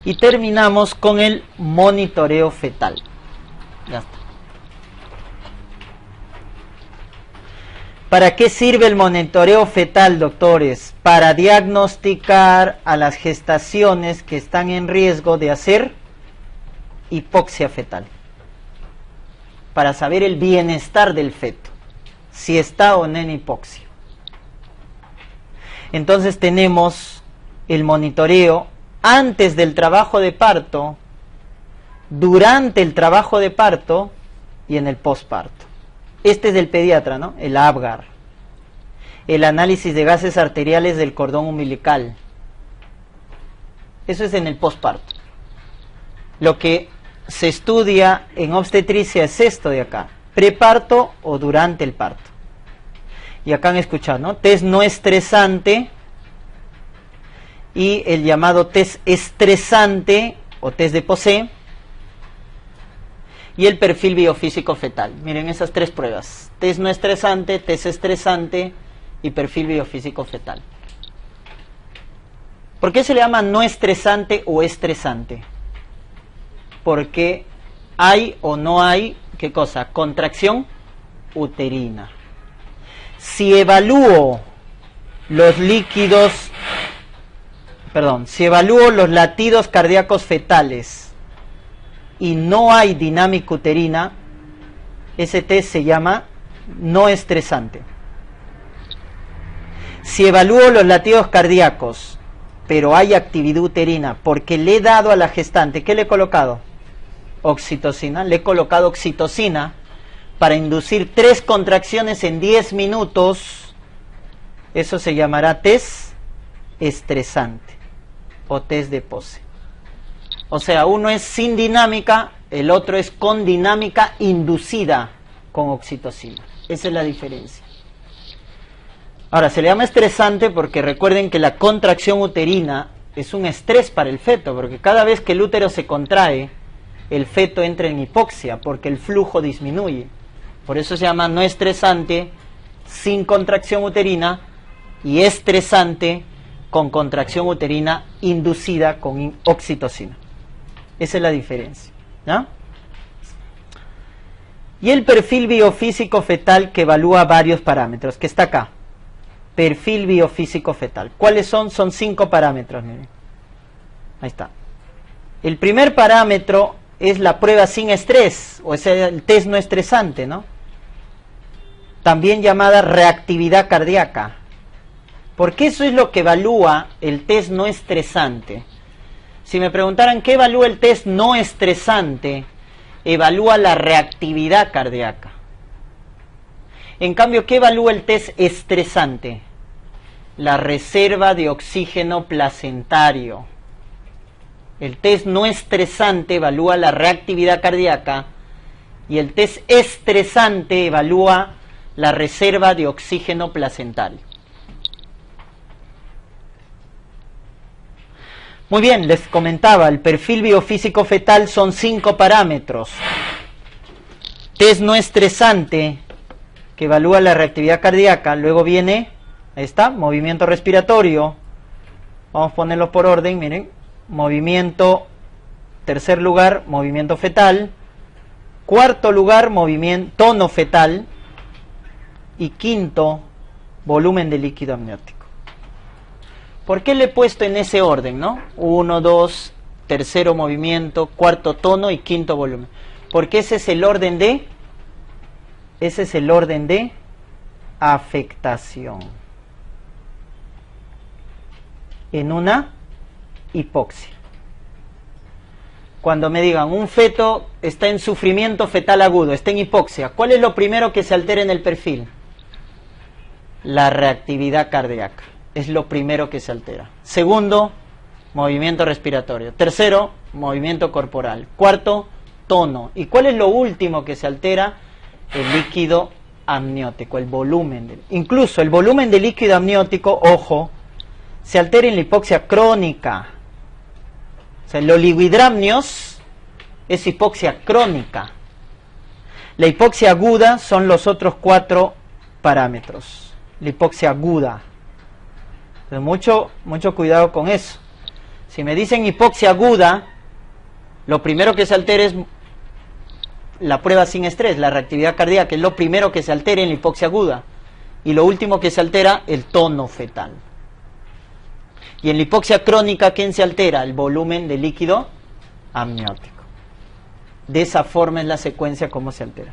Y terminamos con el monitoreo fetal. Ya está. ¿Para qué sirve el monitoreo fetal, doctores? Para diagnosticar a las gestaciones que están en riesgo de hacer hipoxia fetal. Para saber el bienestar del feto, si está o no en hipoxia. Entonces tenemos el monitoreo antes del trabajo de parto, durante el trabajo de parto y en el posparto. Este es del pediatra, ¿no? El Apgar. El análisis de gases arteriales del cordón umbilical. Eso es en el posparto. Lo que se estudia en obstetricia es esto de acá. Preparto o durante el parto. Y acá han escuchado, ¿no? Test no estresante y el llamado test estresante o test de Posey. Y el perfil biofísico fetal. Miren esas tres pruebas. Test no estresante, test estresante y perfil biofísico fetal. ¿Por qué se le llama no estresante o estresante? Porque hay o no hay, ¿qué cosa? Contracción uterina. Si evalúo los líquidos, si evalúo los latidos cardíacos fetales y no hay dinámica uterina, ese test se llama no estresante. Si evalúo los latidos cardíacos, pero hay actividad uterina, porque le he dado a la gestante, ¿qué le he colocado? Oxitocina. Le he colocado oxitocina para inducir 3 contracciones en 10 minutos. Eso se llamará test estresante o test de Posey. O sea, uno es sin dinámica, el otro es con dinámica inducida con oxitocina. Esa es la diferencia. Ahora, se le llama estresante porque recuerden que la contracción uterina es un estrés para el feto, porque cada vez que el útero se contrae, el feto entra en hipoxia, porque el flujo disminuye. Por eso se llama no estresante, sin contracción uterina, y estresante, con contracción uterina inducida con oxitocina. Esa es la diferencia, ¿ya? Y el perfil biofísico fetal que evalúa varios parámetros, que está acá. Perfil biofísico fetal. ¿Cuáles son? Son 5 parámetros, miren. Ahí está. El primer parámetro es la prueba sin estrés, o sea, el test no estresante, ¿no? También llamada reactividad cardíaca. Porque eso es lo que evalúa el test no estresante. Si me preguntaran qué evalúa el test no estresante, evalúa la reactividad cardíaca. En cambio, ¿qué evalúa el test estresante? La reserva de oxígeno placentario. El test no estresante evalúa la reactividad cardíaca y el test estresante evalúa la reserva de oxígeno placentario. Muy bien, les comentaba, el perfil biofísico fetal son 5 parámetros. Test no estresante, que evalúa la reactividad cardíaca, luego viene, ahí está, movimiento respiratorio, vamos a ponerlo por orden, miren, movimiento, tercer lugar, movimiento fetal, cuarto lugar, movimiento, tono fetal, y quinto, volumen de líquido amniótico. ¿Por qué le he puesto en ese orden, no? 1, 2, tercero movimiento, cuarto tono y quinto volumen. Porque ese es el orden de afectación en una hipoxia. Cuando me digan un feto está en sufrimiento fetal agudo, está en hipoxia, ¿cuál es lo primero que se altera en el perfil? La reactividad cardíaca. Es lo primero que se altera. Segundo, movimiento respiratorio. Tercero, movimiento corporal. Cuarto, tono. ¿Y cuál es lo último que se altera? El líquido amniótico, el volumen. Incluso el volumen de líquido amniótico, ojo, se altera en la hipoxia crónica. O sea, el oligohidramnios es hipoxia crónica. La hipoxia aguda son los otros 4 parámetros. La hipoxia aguda. Entonces, mucho cuidado con eso. Si me dicen hipoxia aguda, lo primero que se altera es la prueba sin estrés, la reactividad cardíaca, es lo primero que se altera en la hipoxia aguda. Y lo último que se altera, el tono fetal. Y en la hipoxia crónica, ¿quién se altera? El volumen de líquido amniótico. De esa forma es la secuencia como se altera.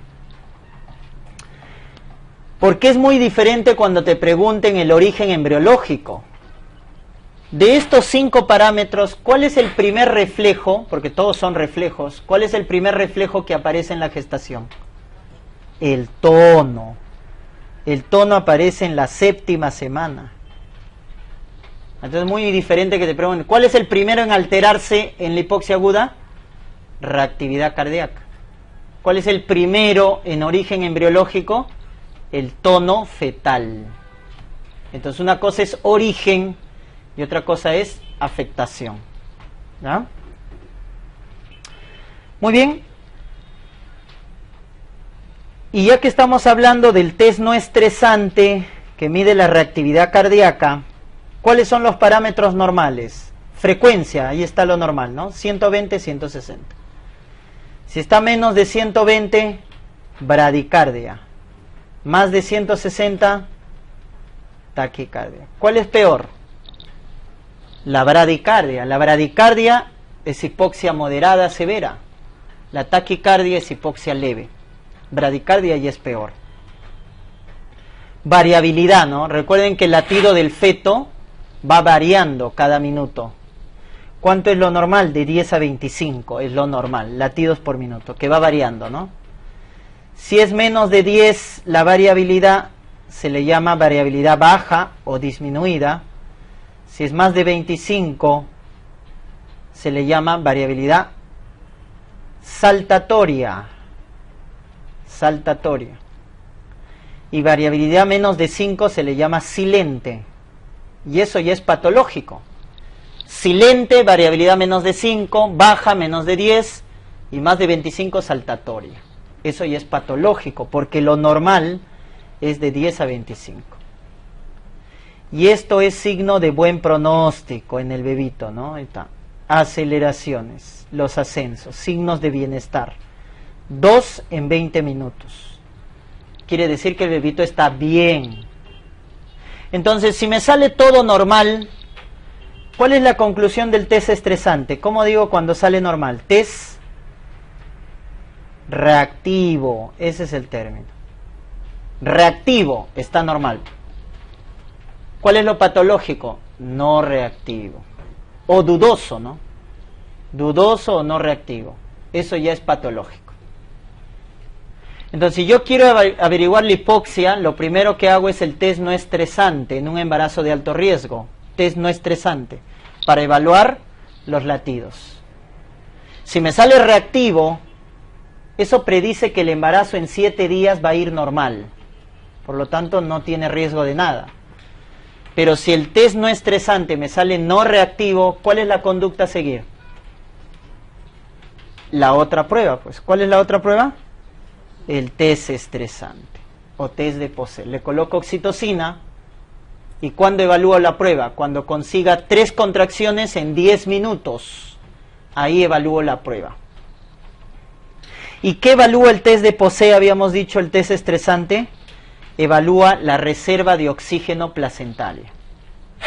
Porque es muy diferente cuando te pregunten el origen embriológico. De estos 5 parámetros, ¿cuál es el primer reflejo? Porque todos son reflejos. ¿Cuál es el primer reflejo que aparece en la gestación? El tono. El tono aparece en la 7ª semana. Entonces es muy diferente que te pregunten, ¿cuál es el primero en alterarse en la hipoxia aguda? Reactividad cardíaca. ¿Cuál es el primero en origen embriológico? El tono fetal. Entonces una cosa es origen y otra cosa es afectación. ¿Ya? Muy bien. Y ya que estamos hablando del test no estresante que mide la reactividad cardíaca, ¿cuáles son los parámetros normales? Frecuencia, ahí está lo normal, ¿no? 120, 160. Si está menos de 120, bradicardia. Más de 160, taquicardia. ¿Cuál es peor? La bradicardia. La bradicardia es hipoxia moderada severa. La taquicardia es hipoxia leve. Bradicardia ya es peor. Variabilidad, ¿no? Recuerden que el latido del feto va variando cada minuto. ¿Cuánto es lo normal? De 10 a 25 es lo normal, latidos por minuto, que va variando, ¿no? Si es menos de 10, la variabilidad se le llama variabilidad baja o disminuida. Si es más de 25, se le llama variabilidad saltatoria. Saltatoria. Y variabilidad menos de 5 se le llama silente. Y eso ya es patológico. Silente, variabilidad menos de 5, baja menos de 10 y más de 25 saltatoria. Eso ya es patológico, porque lo normal es de 10 a 25. Y esto es signo de buen pronóstico en el bebito, ¿no? Ahí está. Aceleraciones, los ascensos, signos de bienestar. 2 en 20 minutos. Quiere decir que el bebito está bien. Entonces, si me sale todo normal, ¿cuál es la conclusión del test estresante? ¿Cómo digo cuando sale normal? Test reactivo, ese es el término. Reactivo, está normal. ¿Cuál es lo patológico? No reactivo. O dudoso, ¿no? Dudoso o no reactivo. Eso ya es patológico. Entonces, si yo quiero averiguar la hipoxia, lo primero que hago es el test no estresante en un embarazo de alto riesgo. Test no estresante, para evaluar los latidos. Si me sale reactivo, eso predice que el embarazo en 7 días va a ir normal. Por lo tanto, no tiene riesgo de nada. Pero si el test no estresante me sale no reactivo, ¿cuál es la conducta a seguir? La otra prueba, pues. ¿Cuál es la otra prueba? El test estresante o test de Posey. Le coloco oxitocina y ¿cuándo evalúo la prueba? Cuando consiga 3 contracciones en 10 minutos. Ahí evalúo la prueba. ¿Y qué evalúa el test de Posey? Habíamos dicho el test estresante. Evalúa la reserva de oxígeno placentaria.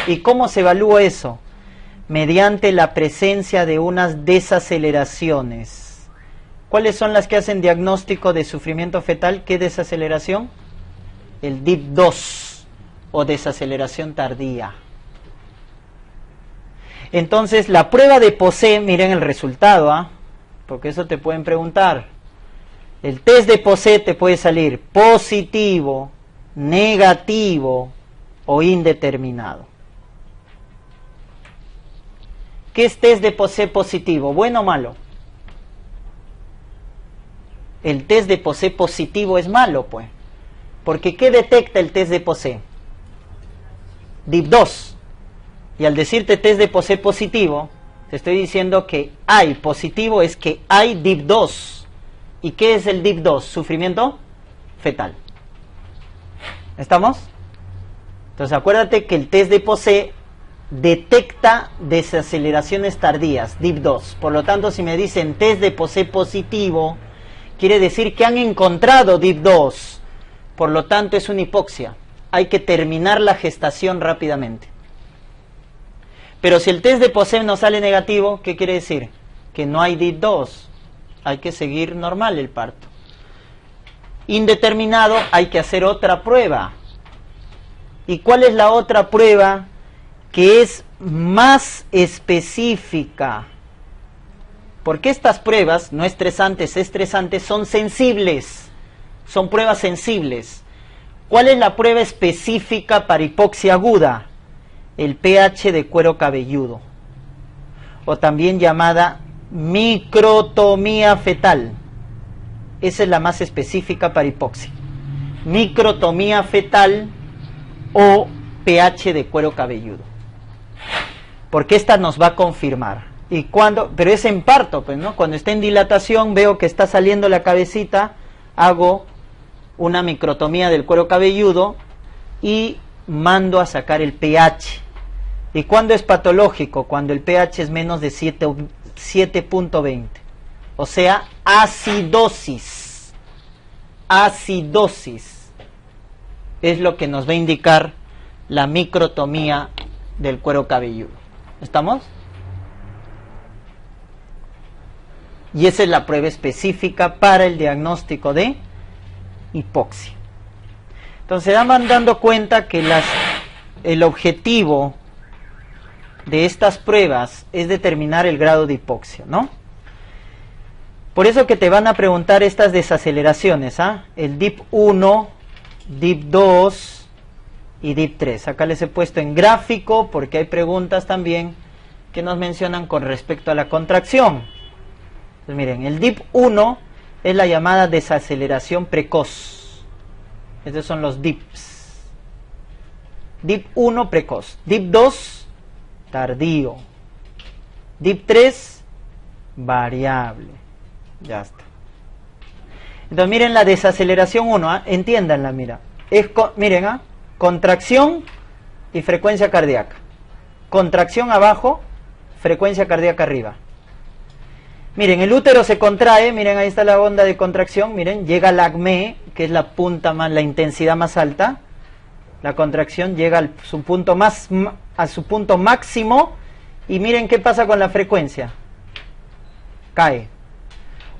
¿Y cómo se evalúa eso? Mediante la presencia de unas desaceleraciones. ¿Cuáles son las que hacen diagnóstico de sufrimiento fetal? ¿Qué desaceleración? El DIP2 o desaceleración tardía. Entonces, la prueba de Posey, miren el resultado, ¿ah? Porque eso te pueden preguntar. El test de Posey te puede salir positivo, negativo o indeterminado. ¿Qué es test de Posey positivo? ¿Bueno o malo? El test de Posey positivo es malo, pues. Porque ¿qué detecta el test de Posey? DIP2. Y al decirte test de Posey positivo, te estoy diciendo que hay positivo, es que hay DIP2. ¿Y qué es el DIP2? Sufrimiento fetal. ¿Estamos? Entonces acuérdate que el test de Posey detecta desaceleraciones tardías, DIP2. Por lo tanto, si me dicen test de Posey positivo, quiere decir que han encontrado DIP2. Por lo tanto, es una hipoxia. Hay que terminar la gestación rápidamente. Pero si el test de Posey no sale negativo, ¿qué quiere decir? Que no hay DIP2. Hay que seguir normal el parto. Indeterminado, hay que hacer otra prueba. ¿Y cuál es la otra prueba que es más específica? Porque estas pruebas, no estresantes, son sensibles. Son pruebas sensibles. ¿Cuál es la prueba específica para hipoxia aguda? El pH de cuero cabelludo, o también llamada microtomía fetal. Esa es la más específica para hipoxia. Microtomía fetal o pH de cuero cabelludo. Porque esta nos va a confirmar. Y cuando, pero es en parto, pues, ¿no? Cuando está en dilatación, veo que está saliendo la cabecita, hago una microtomía del cuero cabelludo y mando a sacar el pH. ¿Y cuándo es patológico? Cuando el pH es menos de 7.20. O sea, acidosis. Acidosis es lo que nos va a indicar la microtomía del cuero cabelludo. ¿Estamos? Y esa es la prueba específica para el diagnóstico de hipoxia. Entonces van dando cuenta que el objetivo de estas pruebas es determinar el grado de hipoxia, ¿no? Por eso que te van a preguntar estas desaceleraciones, ¿ah? El DIP1, DIP2 y DIP3. Acá les he puesto en gráfico porque hay preguntas también que nos mencionan con respecto a la contracción. Pues miren, el DIP1 es la llamada desaceleración precoz. Estos son los DIPs. DIP1 precoz, DIP2 tardío, DIP3 variable. Ya está. Entonces miren la desaceleración 1, entiéndanla, mira. Miren, contracción y frecuencia cardíaca. Contracción abajo, frecuencia cardíaca arriba. Miren, el útero se contrae, miren, ahí está la onda de contracción, miren, llega al acme, que es la punta más, la intensidad más alta. La contracción llega a su punto máximo, y miren qué pasa con la frecuencia. Cae.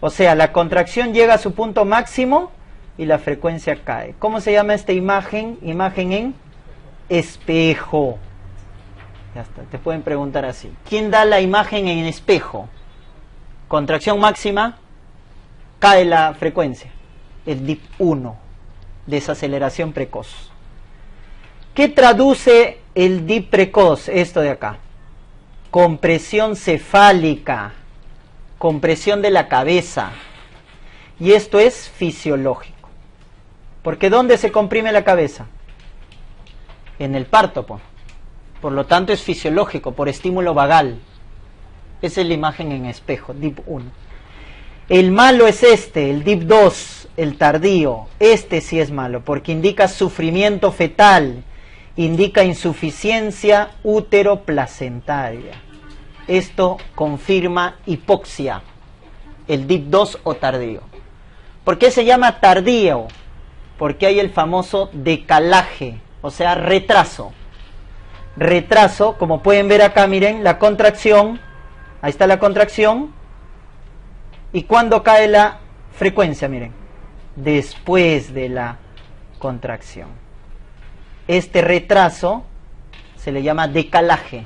O sea, la contracción llega a su punto máximo y la frecuencia cae. ¿Cómo se llama esta imagen? Imagen en espejo. Ya está, te pueden preguntar así. ¿Quién da la imagen en espejo? Contracción máxima, cae la frecuencia. El DIP1, desaceleración precoz. ¿Qué traduce el DIP precoz? Esto de acá. Compresión cefálica, compresión de la cabeza. Y esto es fisiológico. Porque ¿dónde se comprime la cabeza? En el parto, por lo tanto es fisiológico, por estímulo vagal. Esa es la imagen en espejo, DIP1. El malo es este, el DIP2, el tardío. Este sí es malo, porque indica sufrimiento fetal, indica insuficiencia útero-placentaria. Esto confirma hipoxia, el DIP2 o tardío. ¿Por qué se llama tardío? Porque hay el famoso decalaje, o sea, retraso. Retraso, como pueden ver acá, miren, la contracción, ahí está la contracción, y cuando cae la frecuencia, miren, después de la contracción. Este retraso se le llama decalaje.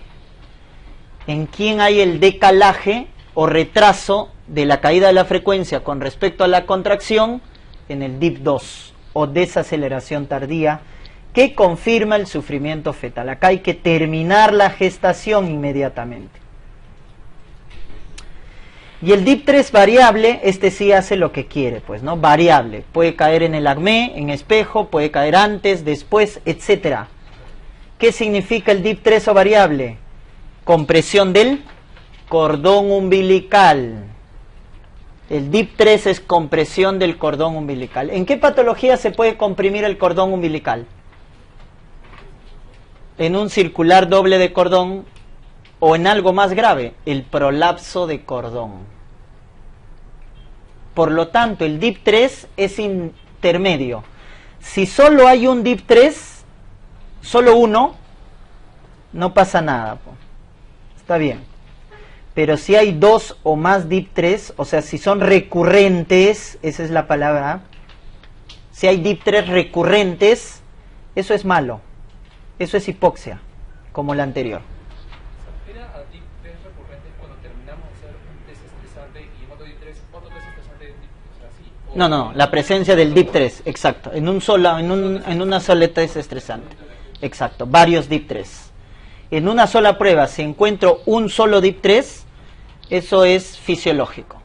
¿En quién hay el decalaje o retraso de la caída de la frecuencia con respecto a la contracción? En el DIP2 o desaceleración tardía, que confirma el sufrimiento fetal. Acá hay que terminar la gestación inmediatamente. Y el DIP3 variable, este sí hace lo que quiere, pues, ¿no? Variable. Puede caer en el acme, en espejo, puede caer antes, después, etc. ¿Qué significa el DIP3 o variable? Compresión del cordón umbilical. El DIP3 es compresión del cordón umbilical. ¿En qué patología se puede comprimir el cordón umbilical? en un circular doble de cordón o en algo más grave, el prolapso de cordón. Por lo tanto, el DIP3 es intermedio. Si solo hay un DIP3, solo uno, no pasa nada, po. Está bien. Pero si hay dos o más DIP3, o sea, si son recurrentes, esa es la palabra, si hay DIP3 recurrentes, eso es malo. Eso es hipoxia, como la anterior. ¿Se refiere a DIP3 recurrentes cuando terminamos de hacer un test estresante y en otro DIP3 otro test estresante, o sea, así? No, la presencia del DIP3, exacto, en una sola test estresante, exacto, varios DIP3. En una sola prueba, si encuentro un solo DIP3, eso es fisiológico.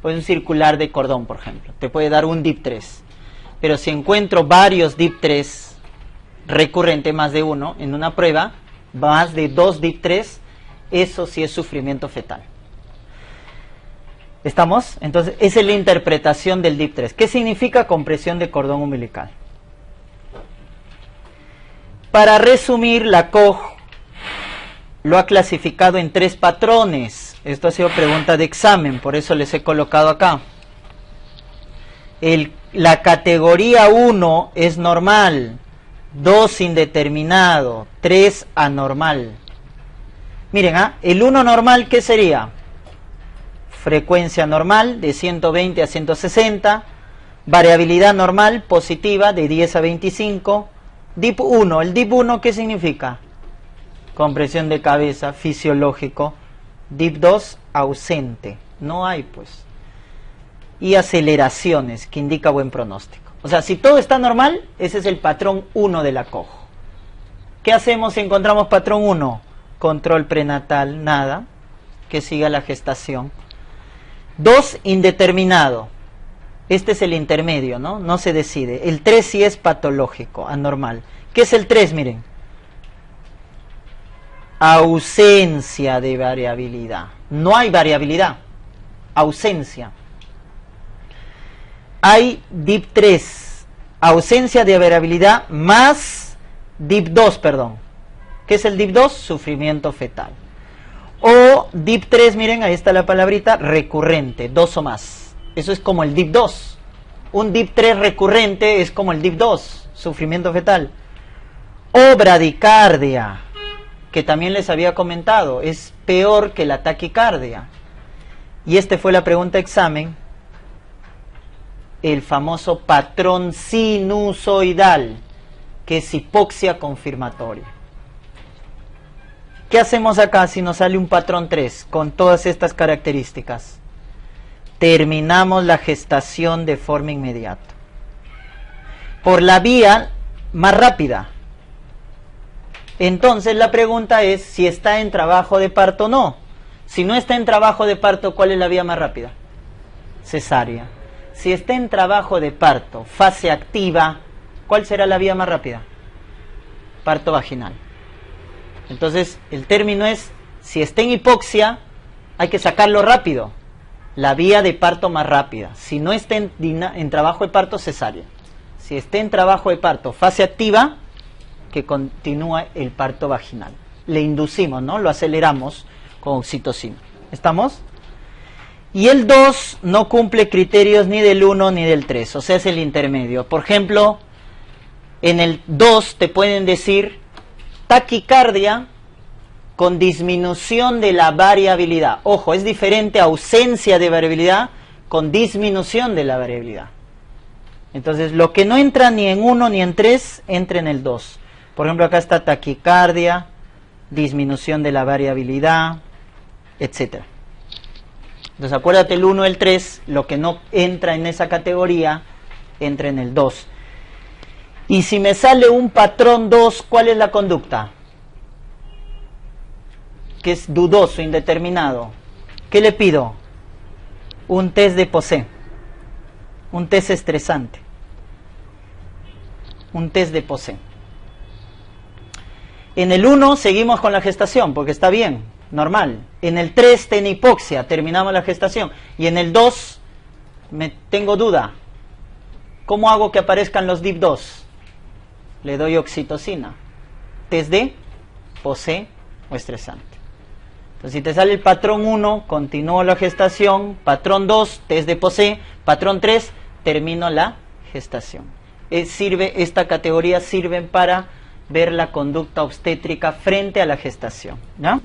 Pues un circular de cordón, por ejemplo, te puede dar un DIP3. Pero si encuentro varios DIP3 recurrente, más de uno, en una prueba, más de 2 DIP3, eso sí es sufrimiento fetal. ¿Estamos? Entonces, esa es la interpretación del DIP3. ¿Qué significa compresión de cordón umbilical? Para resumir, la COG lo ha clasificado en 3 patrones. Esto ha sido pregunta de examen, por eso les he colocado acá. La categoría 1 es normal, 2 indeterminado, 3 anormal. Miren, el 1 normal, ¿qué sería? Frecuencia normal de 120 a 160, variabilidad normal positiva de 10 a 25, DIP 1. ¿El DIP 1 qué significa? Compresión de cabeza, fisiológico. DIP 2, ausente. No hay, pues. Y aceleraciones, que indica buen pronóstico. O sea, si todo está normal, ese es el patrón 1 de la COG. ¿Qué hacemos si encontramos patrón 1? Control prenatal, nada. Que siga la gestación. 2, indeterminado. Este es el intermedio, ¿no? No se decide. El 3 sí es patológico, anormal. ¿Qué es el 3? Miren. Ausencia de variabilidad. No hay variabilidad. Ausencia. Hay DIP3. Ausencia de variabilidad más DIP2, perdón. ¿Qué es el DIP2? Sufrimiento fetal. O DIP3, miren, ahí está la palabrita, recurrente, 2 o más. Eso es como el DIP2. Un DIP3 recurrente es como el DIP2, sufrimiento fetal. O bradicardia, que también les había comentado, es peor que la taquicardia. Y fue la pregunta examen, el famoso patrón sinusoidal, que es hipoxia confirmatoria. ¿Qué hacemos acá si nos sale un patrón 3 con todas estas características? Terminamos la gestación de forma inmediata. Por la vía más rápida. Entonces la pregunta es si está en trabajo de parto o no. Si no está en trabajo de parto, ¿cuál es la vía más rápida? Cesárea. Si está en trabajo de parto, fase activa, ¿cuál será la vía más rápida? Parto vaginal. Entonces, el término es, si está en hipoxia, hay que sacarlo rápido. La vía de parto más rápida. Si no está en trabajo de parto, cesárea. Si está en trabajo de parto, fase activa, que continúa el parto vaginal. Le inducimos, ¿no? Lo aceleramos con oxitocina. ¿Estamos? Y el 2 no cumple criterios ni del 1 ni del 3, o sea, es el intermedio. Por ejemplo, en el 2 te pueden decir taquicardia con disminución de la variabilidad. Ojo, es diferente ausencia de variabilidad con disminución de la variabilidad. Entonces, lo que no entra ni en 1 ni en 3, entra en el 2. Por ejemplo, acá está taquicardia, disminución de la variabilidad, etc. Entonces, acuérdate el 1 y el 3, lo que no entra en esa categoría, entra en el 2. Y si me sale un patrón 2, ¿cuál es la conducta? Que es dudoso, indeterminado. ¿Qué le pido? Un test de POSE. Un test estresante. Un test de POSE. En el 1 seguimos con la gestación, porque está bien, normal. En el 3 tiene hipoxia, terminamos la gestación. Y en el 2 tengo duda. ¿Cómo hago que aparezcan los DIP2? Le doy oxitocina. test de posee o estresante. Entonces, si te sale el patrón 1, continúo la gestación, patrón 2, test de posee, patrón 3, termino la gestación. Esta categoría sirve para ver la conducta obstétrica frente a la gestación, ¿no?